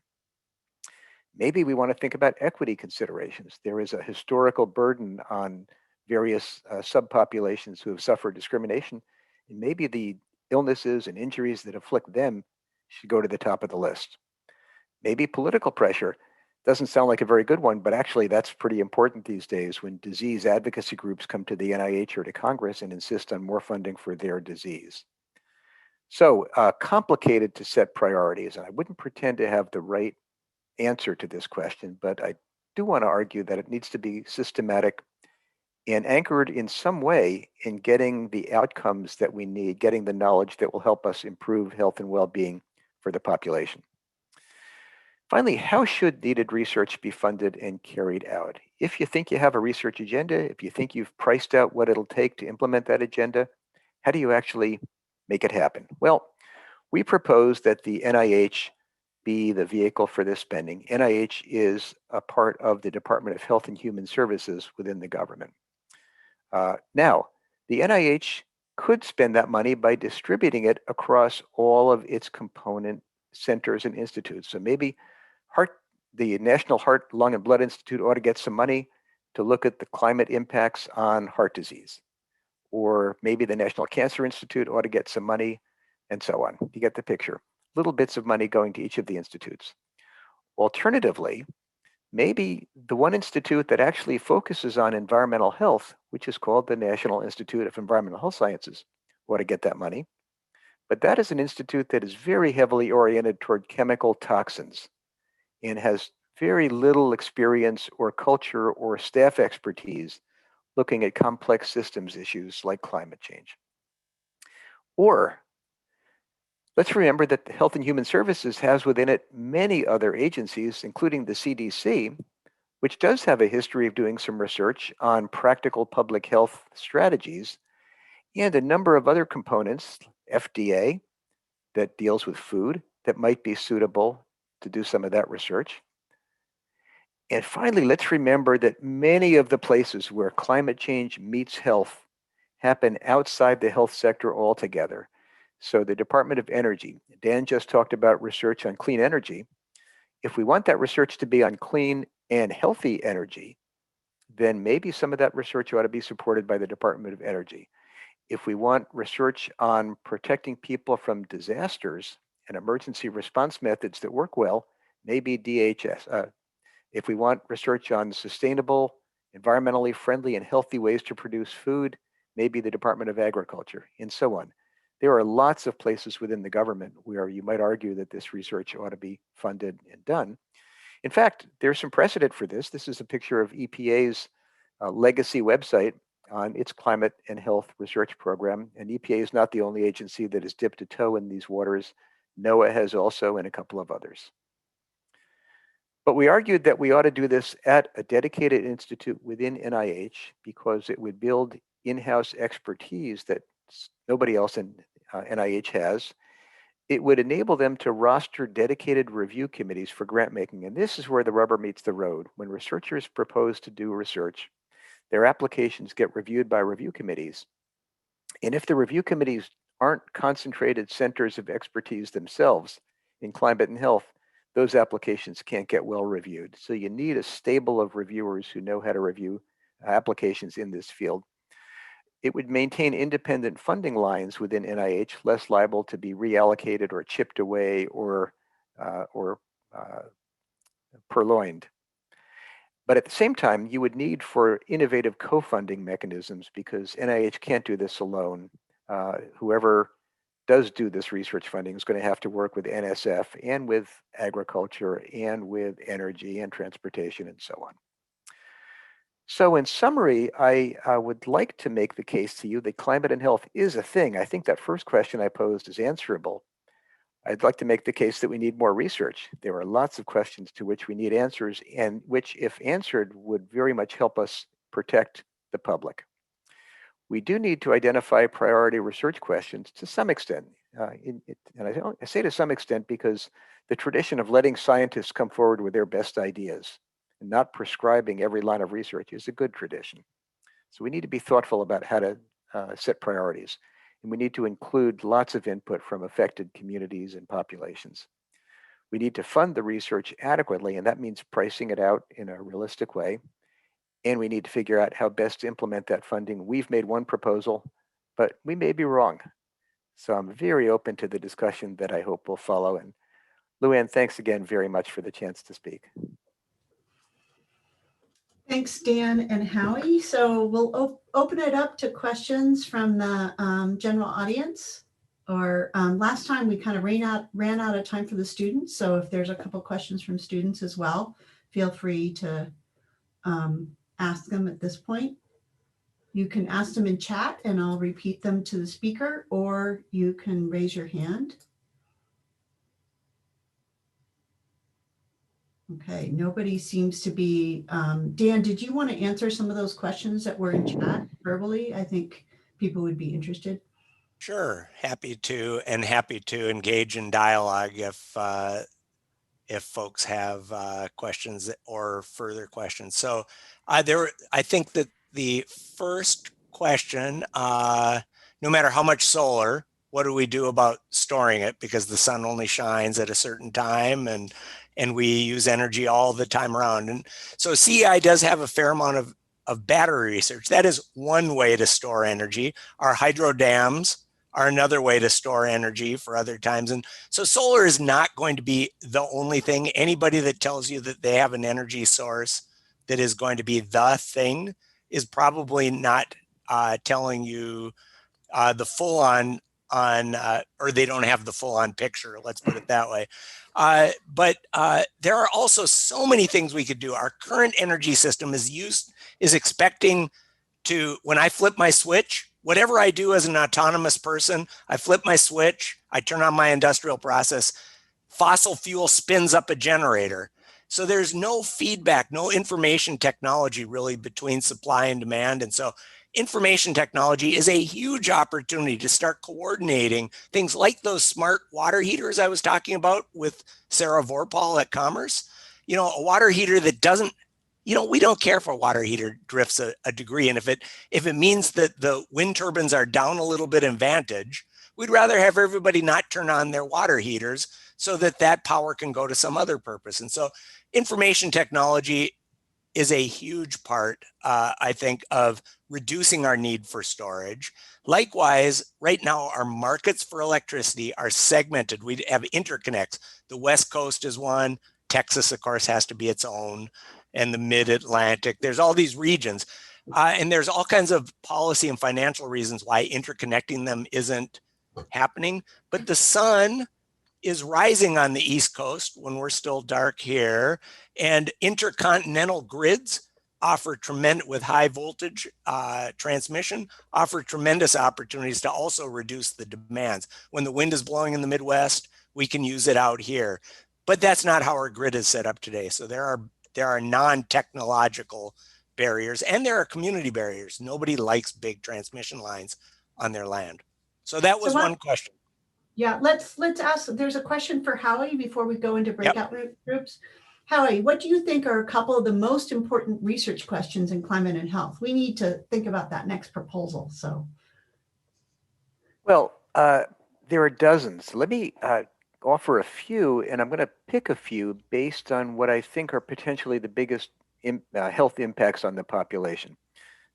Maybe we want to think about equity considerations. There is a historical burden on various subpopulations who have suffered discrimination, and maybe the illnesses and injuries that afflict them should go to the top of the list. Maybe political pressure doesn't sound like a very good one, but actually that's pretty important these days when disease advocacy groups come to the NIH or to Congress and insist on more funding for their disease. So complicated to set priorities, and I wouldn't pretend to have the right answer to this question, but I do want to argue that it needs to be systematic and anchored in some way in getting the outcomes that we need, getting the knowledge that will help us improve health and well-being for the population. Finally, how should needed research be funded and carried out? If you think you have a research agenda, if you think you've priced out what it'll take to implement that agenda, how do you actually make it happen? Well, we propose that the NIH be the vehicle for this spending. NIH is a part of the Department of Health and Human Services within the government. Now, the NIH could spend that money by distributing it across all of its component centers and institutes. So maybe the National Heart, Lung, and Blood Institute ought to get some money to look at the climate impacts on heart disease. Or maybe the National Cancer Institute ought to get some money, and so on. You get the picture. Little bits of money going to each of the institutes. Alternatively, maybe the one institute that actually focuses on environmental health, which is called the National Institute of Environmental Health Sciences, ought to get that money. But that is an institute that is very heavily oriented toward chemical toxins and has very little experience or culture or staff expertise looking at complex systems issues like climate change. Or Let's remember that the Health and Human Services has within it many other agencies, including the CDC, which does have a history of doing some research on practical public health strategies, and a number of other components, FDA, that deals with food, that might be suitable to do some of that research. And finally, let's remember that many of the places where climate change meets health happen outside the health sector altogether. So the Department of Energy, Dan just talked about research on clean energy. If we want that research to be on clean and healthy energy, then maybe some of that research ought to be supported by the Department of Energy. If we want research on protecting people from disasters and emergency response methods that work well, maybe DHS. If we want research on sustainable, environmentally friendly, and healthy ways to produce food, maybe the Department of Agriculture, and so on. There are lots of places within the government where you might argue that this research ought to be funded and done. In fact, there's some precedent for this. This is a picture of EPA's legacy website on its climate and health research program. And EPA is not the only agency that has dipped a toe in these waters. NOAA has also, and a couple of others. But we argued that we ought to do this at a dedicated institute within NIH because it would build in-house expertise that nobody else in NIH has. It would enable them to roster dedicated review committees for grant making. And this is where the rubber meets the road. When researchers propose to do research, their applications get reviewed by review committees. And if the review committees aren't concentrated centers of expertise themselves in climate and health, those applications can't get well reviewed. So you need a stable of reviewers who know how to review applications in this field. It would maintain independent funding lines within NIH, less liable to be reallocated or chipped away or purloined. But at the same time, you would need for innovative co-funding mechanisms because NIH can't do this alone. Whoever does do this research funding is going to have to work with NSF and with agriculture and with energy and transportation and so on. So in summary, I would like to make the case to you that climate and health is a thing. I think that first question I posed is answerable. I'd like to make the case that we need more research. There are lots of questions to which we need answers and which, if answered, would very much help us protect the public. We do need to identify priority research questions to some extent. And I say to some extent because the tradition of letting scientists come forward with their best ideas and not prescribing every line of research is a good tradition. So we need to be thoughtful about how to set priorities. And we need to include lots of input from affected communities and populations. We need to fund the research adequately, and that means pricing it out in a realistic way. And we need to figure out how best to implement that funding. We've made one proposal, but we may be wrong. So I'm very open to the discussion that I hope will follow. And Luann, thanks again very much for the chance to speak. Thanks, Dan and Howie. So we'll open it up to questions from the general audience. Or last time we kind of ran out of time for the students. So if there's a couple questions from students as well, feel free to ask them at this point. You can ask them in chat and I'll repeat them to the speaker, or you can raise your hand. Okay, nobody seems to be. Dan, did you want to answer some of those questions that were in chat verbally? I think people would be interested. Sure, happy to, and happy to engage in dialogue if folks have questions or further questions. So I think that the first question, no matter how much solar, what do we do about storing it? Because the sun only shines at a certain time and we use energy all the time around. And so CEI does have a fair amount of battery research. That is one way to store energy. Our hydro dams are another way to store energy for other times. And so solar is not going to be the only thing. Anybody that tells you that they have an energy source that is going to be the thing is probably not telling you the full on, or they don't have the full on picture, let's put it that way. But there are also so many things we could do. Our current energy system is expecting to, when I flip my switch, whatever I do as an autonomous person, I flip my switch, I turn on my industrial process, fossil fuel spins up a generator. So there's no feedback, no information technology really between supply and demand. And so information technology is a huge opportunity to start coordinating things like those smart water heaters I was talking about with Sarah Vorpal at Commerce. You know, a water heater that doesn't, you know, we don't care if a water heater drifts a degree. And if it means that the wind turbines are down a little bit in Vantage, we'd rather have everybody not turn on their water heaters so that that power can go to some other purpose. And so information technology is a huge part, I think, of reducing our need for storage. Likewise, right now, our markets for electricity are segmented. We have interconnects. The West Coast is one. Texas, of course, has to be its own. And the mid-Atlantic. There's all these regions. And there's all kinds of policy and financial reasons why interconnecting them isn't happening. But the sun is rising on the East Coast when we're still dark here, and intercontinental grids offer tremendous, with high voltage transmission, offer tremendous opportunities to also reduce the demands. When the wind is blowing in the Midwest, we can use it out here, but that's not how our grid is set up today. So there are non-technological barriers, and there are community barriers. Nobody likes big transmission lines on their land. So that was one question. Yeah, let's ask, there's a question for Howie before we go into breakout groups. Howie, what do you think are a couple of the most important research questions in climate and health? We need to think about that next proposal, so. Well, there are dozens. Let me offer a few, and I'm going to pick a few based on what I think are potentially the biggest health impacts on the population.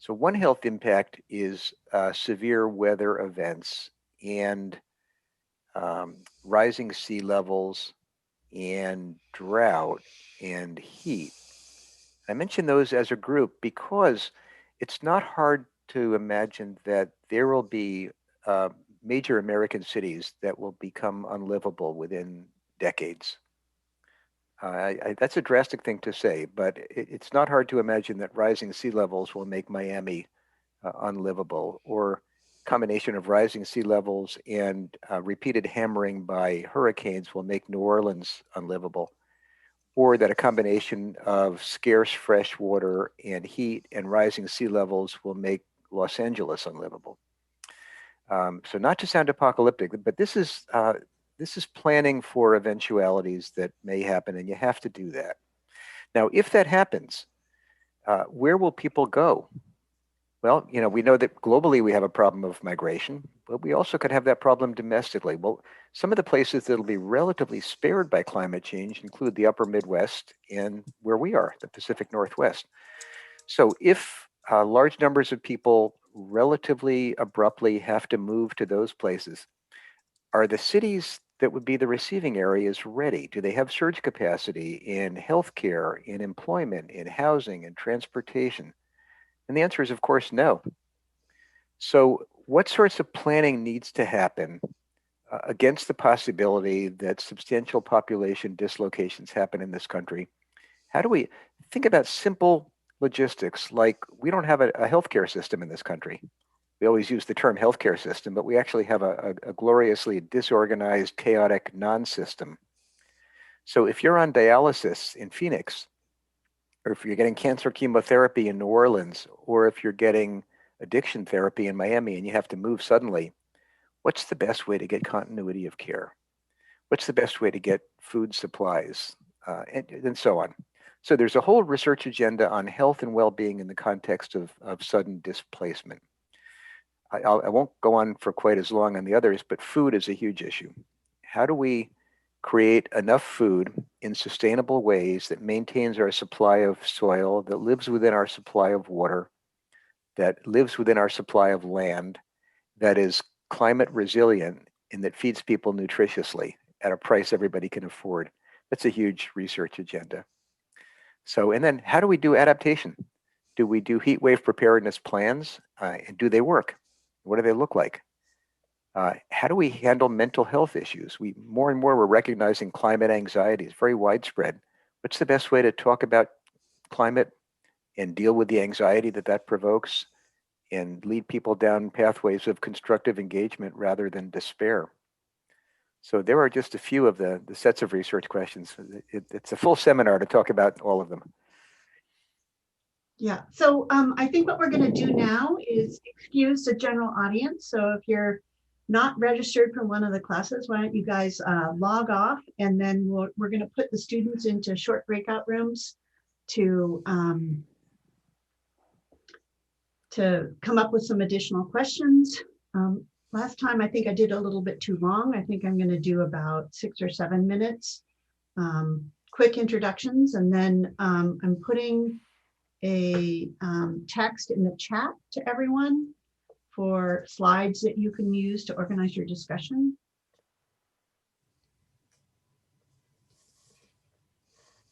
So one health impact is severe weather events and rising sea levels and drought and heat. I mention those as a group because it's not hard to imagine that there will be major American cities that will become unlivable within decades. That's a drastic thing to say, but it's not hard to imagine that rising sea levels will make Miami unlivable, or combination of rising sea levels and repeated hammering by hurricanes will make New Orleans unlivable, or that a combination of scarce fresh water and heat and rising sea levels will make Los Angeles unlivable. So not to sound apocalyptic, but this is planning for eventualities that may happen, and you have to do that. Now, if that happens, where will people go? Well, you know, we know that globally we have a problem of migration, but we also could have that problem domestically. Well, some of the places that will be relatively spared by climate change include the upper Midwest and where we are, the Pacific Northwest. So if large numbers of people relatively abruptly have to move to those places, are the cities that would be the receiving areas ready? Do they have surge capacity in healthcare, in employment, in housing, in transportation? And the answer is, of course, no. So what sorts of planning needs to happen against the possibility that substantial population dislocations happen in this country? How do we think about simple logistics, like we don't have a healthcare system in this country? We always use the term healthcare system, but we actually have a gloriously disorganized, chaotic non-system. So if you're on dialysis in Phoenix, or if you're getting cancer chemotherapy in New Orleans, or if you're getting addiction therapy in Miami and you have to move suddenly, what's the best way to get continuity of care? What's the best way to get food supplies, and so on? So there's a whole research agenda on health and well-being in the context of sudden displacement. I won't go on for quite as long on the others, but food is a huge issue. How do we create enough food in sustainable ways that maintains our supply of soil, that lives within our supply of water, that lives within our supply of land, that is climate resilient, and that feeds people nutritiously at a price everybody can afford? That's a huge research agenda. So, and then how do we do adaptation? Do we do heat wave preparedness plans? And do they work? What do they look like? How do we handle mental health issues? More and more we're recognizing climate anxiety is very widespread. What's the best way to talk about climate and deal with the anxiety that provokes, and lead people down pathways of constructive engagement rather than despair. So there are just a few of the sets of research questions. It's a full seminar to talk about all of them. Yeah, so I think what we're going to do now is excuse the general audience. So if you're not registered for one of the classes, why don't you guys log off, and then we're going to put the students into short breakout rooms to come up with some additional questions. Last time, I think I did a little bit too long. I think I'm going to do about 6 or 7 minutes, quick introductions, and then I'm putting a text in the chat to everyone for slides that you can use to organize your discussion.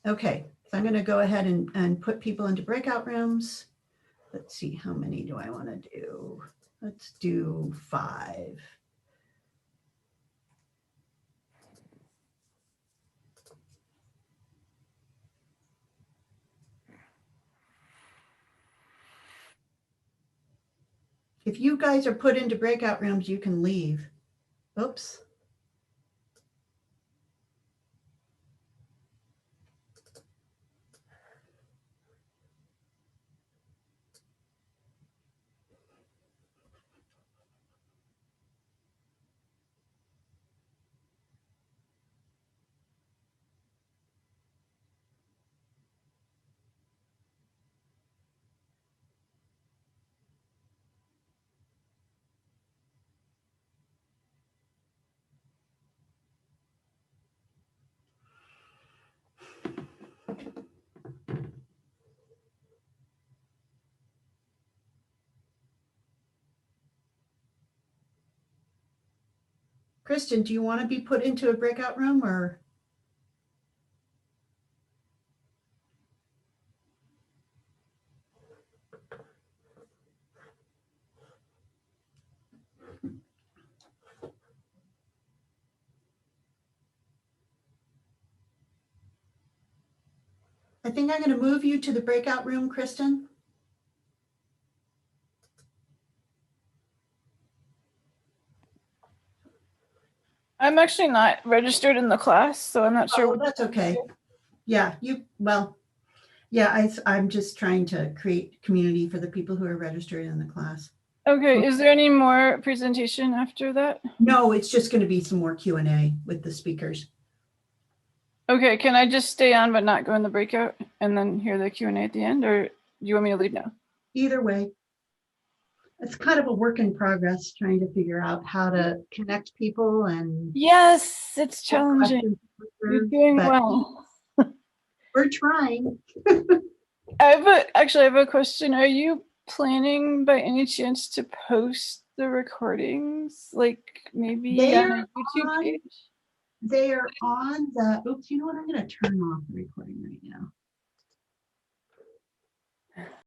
Okay, so I'm going to go ahead and put people into breakout rooms. Let's see, how many do I want to do? Let's do 5. If you guys are put into breakout rooms, you can leave. Oops. Kristen, do you want to be put into a breakout room, or? I think I'm going to move you to the breakout room, Kristen. I'm actually not registered in the class, so I'm not sure. Oh, that's okay. Yeah, I'm just trying to create community for the people who are registered in the class. Okay, is there any more presentation after that? No, it's just going to be some more Q&A with the speakers. Okay, can I just stay on but not go in the breakout and then hear the Q&A at the end, or do you want me to leave now? Either way, it's kind of a work in progress, trying to figure out how to connect people and Yes, it's challenging. You're doing well. We're trying. Actually, I have a question. Are you planning by any chance to post the recordings, like maybe on a YouTube page? They are on the, oops, you know what? I'm going to turn off the recording right now.